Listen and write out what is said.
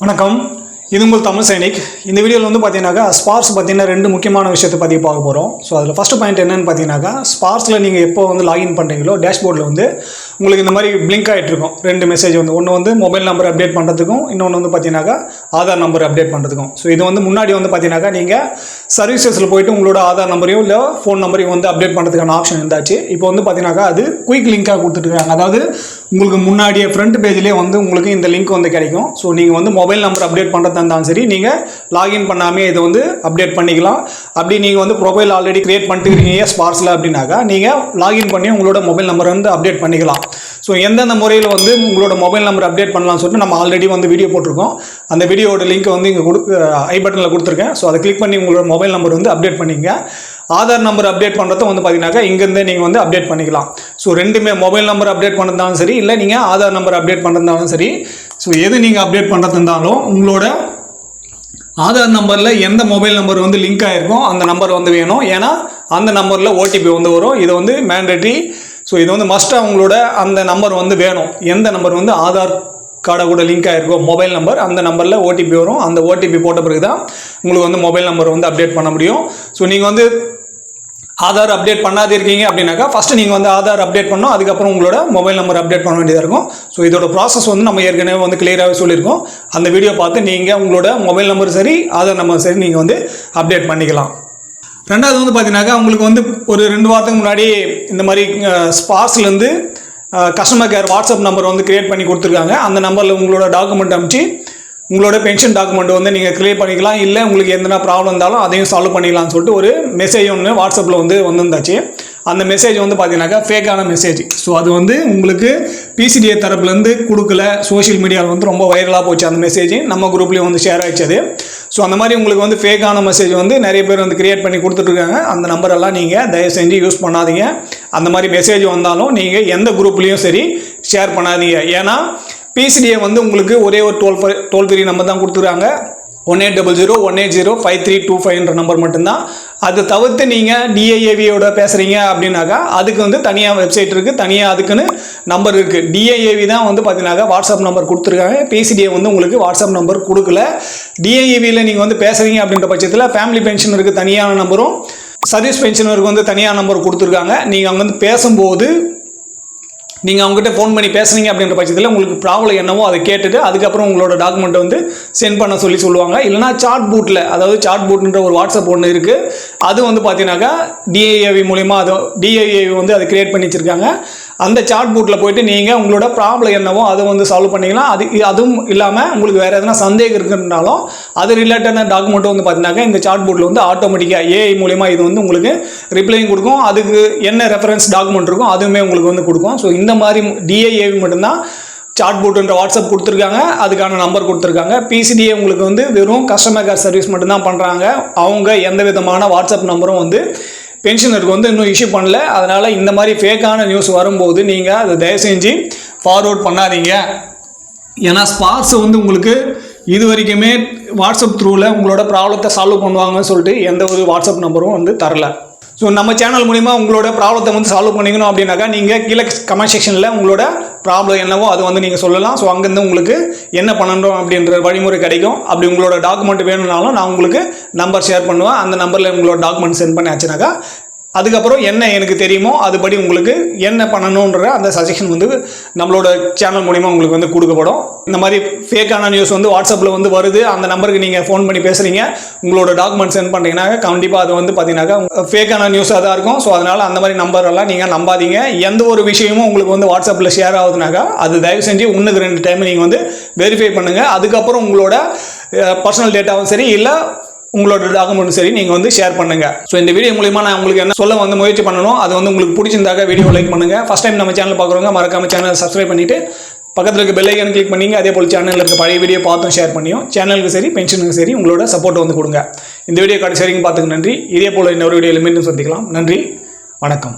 வணக்கம். இது உங்கள் தமிழ் சைனிக். இந்த வீடியோவில் வந்து பார்த்தீங்கன்னாக்கா ஸ்பார்க்ஸ் பார்த்தீங்கன்னா ரெண்டு முக்கியமான விஷயத்தை பற்றி பார்க்க போகிறோம். ஸோ அதில் ஃபஸ்ட்டு பாயிண்ட் என்னென்னு பார்த்தீங்கன்னாக்கா ஸ்பார்க்ஸில் நீங்கள் எப்போ வந்து லாகின் பண்ணுறீங்களோ டேஷ்போர்டில் வந்து உங்களுக்கு இந்த மாதிரி பிளிங்க் ஆகிட்டு இருக்கும் ரெண்டு மெசேஜ் வந்து ஒன்று வந்து மொபைல் நம்பர் அப்டேட் பண்ணுறதுக்கும் இன்னொன்று வந்து பார்த்தீங்கன்னாக்கா ஆதார் நம்பர் அப்டேட் பண்ணுறதுக்கும். ஸோ இது வந்து முன்னாடி வந்து பார்த்தீங்கன்னாக்கா நீங்கள் சர்வீசஸில் போய்ட்டு உங்களோட ஆதார் நம்பரையும் இல்லை ஃபோன் நம்பரையும் வந்து அப்டேட் பண்ணுறதுக்கான ஆப்ஷன் இருந்தாச்சு. இப்போ வந்து பார்த்தீங்கன்னாக்கா அது குயிக் லிங்காக கொடுத்துட்ருக்காங்க. அதாவது உங்களுக்கு முன்னாடியே ஃப்ரண்ட் பேஜ்லேயே வந்து உங்களுக்கு இந்த லிங்க் வந்து கிடைக்கும். ஸோ நீங்கள் வந்து மொபைல் நம்பர் அப்டேட் பண்ணுறதா இருந்தாலும் சரி நீங்கள் லாகின் பண்ணாமே இதை வந்து அப்டேட் பண்ணிக்கலாம். அப்படி நீங்கள் வந்து ப்ரொஃபைல் ஆல்ரெடி கிரியேட் பண்ணிட்டு இருக்கீங்க ஸ்பார்க்ஸில் அப்படின்னாக்கா நீங்கள் லாகின் பண்ணி உங்களோட மொபைல் நம்பரை வந்து அப்டேட் பண்ணிக்கலாம். ஸோ எந்தெந்த முறையில் வந்து உங்களோட மொபைல் நம்பர் அப்டேட் பண்ணலாம்னு சொல்லிட்டு நம்ம ஆல்ரெடி வந்து வீடியோ போட்டிருக்கோம். அந்த வீடியோட லிங்க் வந்து இங்கே ஐ பட்டனில் கொடுத்துருக்கேன். ஸோ அதை கிளிக் பண்ணி உங்களோட மொபைல் நம்பர் வந்து அப்டேட் பண்ணிங்க. ஆதார் நம்பர் அப்டேட் பண்ணுறது வந்து பார்த்தீங்கன்னாக்கா இங்கேருந்தே நீங்கள் வந்து அப்டேட் பண்ணிக்கலாம். ஸோ ரெண்டுமே மொபைல் நம்பர் அப்டேட் பண்ணுறதாலும் சரி இல்லை நீங்கள் ஆதார் நம்பர் அப்டேட் பண்ணுறதாலும் சரி. ஸோ எது நீங்கள் அப்டேட் பண்ணுறது இருந்தாலும் உங்களோட ஆதார் நம்பரில் எந்த மொபைல் நம்பர் வந்து லிங்க் ஆகிருக்கும் அந்த நம்பர் வந்து வேணும். ஏன்னா அந்த நம்பரில் ஓடிபி வந்து வரும். இது வந்து மேண்டேட்ரி. ஸோ இது வந்து மஸ்ட்டாக உங்களோட அந்த நம்பர் வந்து வேணும். எந்த நம்பர் வந்து ஆதார் கார்டை கூட லிங்க் ஆகிருக்கும் மொபைல் நம்பர் அந்த நம்பரில் ஓடிபி வரும். அந்த ஓடிபி போட்ட பிறகு தான் உங்களுக்கு வந்து மொபைல் நம்பர் வந்து அப்டேட் பண்ண முடியும். ஸோ நீங்கள் வந்து ஆதார் அப்டேட் பண்ணாதே இருக்கீங்க அப்படின்னாக்கா ஃபஸ்ட்டு நீங்கள் வந்து ஆதார் அப்டேட் பண்ணணும். அதுக்கப்புறம் உங்களோட மொபைல் நம்பர் அப்டேட் பண்ண வேண்டியதாக இருக்கும். ஸோ இதோட ப்ராசஸ் வந்து நம்ம ஏற்கனவே வந்து கிளியராகவே சொல்லியிருக்கோம். அந்த வீடியோ பார்த்து நீங்கள் உங்களோட மொபைல் நம்பர் சரி ஆதார் நம்பர் சரி நீங்கள் வந்து அப்டேட் பண்ணிக்கலாம். ரெண்டாவது வந்து பார்த்தீங்கன்னாக்கா உங்களுக்கு வந்து ஒரு 2 வாரத்துக்கு முன்னாடி இந்த மாதிரி ஸ்பார்க்ஸ்லேருந்து கஸ்டமர் கேர் வாட்ஸ்அப் நம்பர் வந்து கிரியேட் பண்ணி கொடுத்துருக்காங்க. அந்த நம்பரில் உங்களோட டாக்குமெண்ட் அனுப்பிச்சு உங்களோட பென்ஷன் டாக்குமெண்ட் வந்து நீங்கள் கிளியர் பண்ணிக்கலாம். இல்லை உங்களுக்கு எந்தனா ப்ராப்ளம் இருந்தாலும் அதையும் சால்வ் பண்ணிக்கலாம்னு சொல்லிட்டு ஒரு மெசேஜ் ஒன்று வாட்ஸ்அப்பில் வந்து வந்துருந்தாச்சு. அந்த மெசேஜ் வந்து பார்த்தீங்கன்னாக்கா ஃபேக்கான மெசேஜ். ஸோ அது வந்து உங்களுக்கு பிசிடிஏ தரப்புலேருந்து கொடுக்கல. சோஷியல் மீடியாவில் வந்து ரொம்ப வைரலாக போச்சு அந்த மெசேஜ். நம்ம குரூப்லேயும் வந்து ஷேர் ஆகிடுச்சு அது. ஸோ அந்த மாதிரி உங்களுக்கு வந்து ஃபேக்கான மெசேஜ் வந்து நிறைய பேர் வந்து கிரியேட் பண்ணி கொடுத்துட்ருக்காங்க. அந்த நம்பரெல்லாம் நீங்கள் தயவு செஞ்சு யூஸ் பண்ணாதீங்க. அந்த மாதிரி மெசேஜ் வந்தாலும் நீங்கள் எந்த குரூப்லேயும் சரி ஷேர் பண்ணாதீங்க. ஏன்னா பிசிடிஏ வந்து உங்களுக்கு ஒரே ஒரு டோல் ஃப்ரீ நம்பர் தான் கொடுத்துருக்காங்க. 1800180532 நம்பர் மட்டும்தான். அது தவிர்த்து நீங்கள் டிஐஏவியோட பேசுகிறீங்க அப்படின்னாக்கா அதுக்கு வந்து தனியாக வெப்சைட் இருக்குது, தனியாக அதுக்குன்னு நம்பர் இருக்குது. டிஐஏவி தான் வந்து பார்த்தீங்கன்னாக்கா வாட்ஸ்அப் நம்பர் கொடுத்துருக்காங்க. பிசிடிஏ வந்து உங்களுக்கு வாட்ஸ்அப் நம்பர் கொடுக்கல. டிஐஏவியில் நீங்கள் வந்து பேசுகிறீங்க அப்படின்ற பட்சத்தில் ஃபேமிலி பென்ஷனருக்கு தனியான நம்பரும் சர்வீஸ் பென்ஷனருக்கு வந்து தனியாக நம்பர் கொடுத்துருக்காங்க. நீங்கள் அங்கே வந்து பேசும்போது நீங்கள் அவங்ககிட்ட ஃபோன் பண்ணி பேசுனீங்க அப்படின்ற பட்சத்தில் உங்களுக்கு ப்ராப்ளம் என்னவோ அதை கேட்டுட்டு அதுக்கப்புறம் உங்களோட டாக்குமெண்ட்டை வந்து சென்ட் பண்ண சொல்லுவாங்க. இல்லைனா சாட் பூட்டில், அதாவது சாட் பூட்ன்ற ஒரு வாட்ஸ்அப் ஒன்று இருக்குது. அது வந்து பார்த்தீங்கன்னாக்கா டிஐஏவி மூலிமா அது டிஐஏவி வந்து அதை கிரியேட் பண்ணி வச்சுருக்காங்க. அந்த சாட் பூட்டில் போய்ட்டு நீங்கள் உங்களோட ப்ராப்ளம் என்னவோ அதை வந்து சால்வ் பண்ணிக்கலாம். அதுவும் இல்லாமல் உங்களுக்கு வேறு எதனா சந்தேகம் இருக்குன்னாலும் அது ரிலேட்டடான டாக்குமெண்ட்டும் வந்து பார்த்தீங்கன்னாக்கா இந்த சாட் பூட்டில் வந்து ஆட்டோமேட்டிக்காக ஏஐ மூலிமா இது வந்து உங்களுக்கு ரிப்ளையும் கொடுக்கும். அதுக்கு என்ன ரெஃபரன்ஸ் டாக்குமெண்ட் இருக்கும் அதுவுமே உங்களுக்கு வந்து கொடுக்கும். ஸோ இந்த மாதிரி டிஐஏவி மட்டும்தான் சாட் பூட்ன்ற வாட்ஸ்அப் கொடுத்துருக்காங்க. அதுக்கான நம்பர் கொடுத்துருக்காங்க. பிசிடிஏ உங்களுக்கு வந்து வெறும் கஸ்டமர் கேர் சர்வீஸ் மட்டும்தான் பண்ணுறாங்க. அவங்க எந்த விதமான வாட்ஸ்அப் நம்பரும் வந்து பென்ஷனருக்கு வந்து இன்னும் இஷ்யூ பண்ணல. அதனால் இந்த மாதிரி ஃபேக்கான நியூஸ் வரும்போது நீங்கள் அதை தயவு செஞ்சு ஃபார்வர்ட் பண்ணாதீங்க. ஏன்னா ஸ்பார்க்ஸ் வந்து உங்களுக்கு இது வரைக்குமே வாட்ஸ்அப் த்ரூவில் உங்களோட ப்ராப்ளத்தை சால்வ் பண்ணுவாங்கன்னு சொல்லிட்டு எந்த ஒரு வாட்ஸ்அப் நம்பரும் வந்து தரல. ஸோ நம்ம சேனல் மூலிமா உங்களோட ப்ராப்ளத்தை வந்து சால்வ் பண்ணிக்கணும் அப்படின்னாக்கா நீங்கள் கீழே கமெண்ட் செக்ஷனில் உங்களோட ப்ராப்ளம் என்னவோ அது வந்து நீங்கள் சொல்லலாம். ஸோ அங்கேருந்து உங்களுக்கு என்ன பண்ணணும் அப்படின்ற வழிமுறை கிடைக்கும். அப்படி உங்களோட டாக்குமெண்ட் வேணும்னாலும் நான் உங்களுக்கு நம்பர் ஷேர் பண்ணுவேன். அந்த நம்பரில் உங்களோட டாக்குமெண்ட் சென்ட் பண்ணி ஆச்சுனாக்கா அதுக்கப்புறம் என்ன எனக்கு தெரியுமோ அதுபடி உங்களுக்கு என்ன பண்ணணுன்ற அந்த சஜஷன் வந்து நம்மளோட சேனல் மூலிமா உங்களுக்கு வந்து கொடுக்கப்படும். இந்த மாதிரி ஃபேக்கான நியூஸ் வந்து வாட்ஸ்அப்பில் வந்து வருது. அந்த நம்பருக்கு நீங்கள் ஃபோன் பண்ணி பேசுகிறீங்க, உங்களோட டாக்குமெண்ட் சென்ட் பண்ணுறீங்கன்னா கண்டிப்பாக அது வந்து பார்த்தீங்கன்னாக்கா ஃபேக்கான நியூஸாக தான் இருக்கும். ஸோ அதனால் அந்த மாதிரி நம்பரெல்லாம் நீங்கள் நம்பாதீங்க. எந்த ஒரு விஷயமும் உங்களுக்கு வந்து வாட்ஸ்அப்பில் ஷேர் ஆகுதுனாக்கா அது தயவு செஞ்சு 1-2 டைம் நீங்கள் வந்து வெரிஃபை பண்ணுங்கள். அதுக்கப்புறம் உங்களோட பர்சனல் டேட்டாவும் சரி இல்லை உங்களோட டாக்குமெண்ட் சரி நீங்கள் வந்து ஷேர் பண்ணுங்கள். ஸோ இந்த வீடியோ மூலிமா நான் உங்களுக்கு என்ன சொல்ல வந்து முயற்சி பண்ணணும். அது வந்து உங்களுக்கு பிடிச்சிருந்தாக்க வீடியோ லைக் பண்ணுங்கள். ஃபஸ்ட் டைம் நம்ம சேனல் பார்க்குறவங்க மறக்காமல் சேனல் சப்ஸ்கிரைப் பண்ணிவிட்டு பக்கத்தில் இருக்க பெல் ஐக்கான் கிளிக் பண்ணிங்க. அதே போல் சேனலில் இருக்க பழைய வீடியோ பார்த்தும் ஷேர் பண்ணியும் சேனலுக்கு சரி பென்ஷனுக்கு சரி உங்களோட சப்போர்ட் வந்து கொடுங்க. இந்த வீடியோ கடைசி வரைக்கும் பார்த்துக்கு நன்றி. இதே போல் இன்னொரு வீடியோவில் மீண்டும் சந்திக்கலாம். நன்றி, வணக்கம்.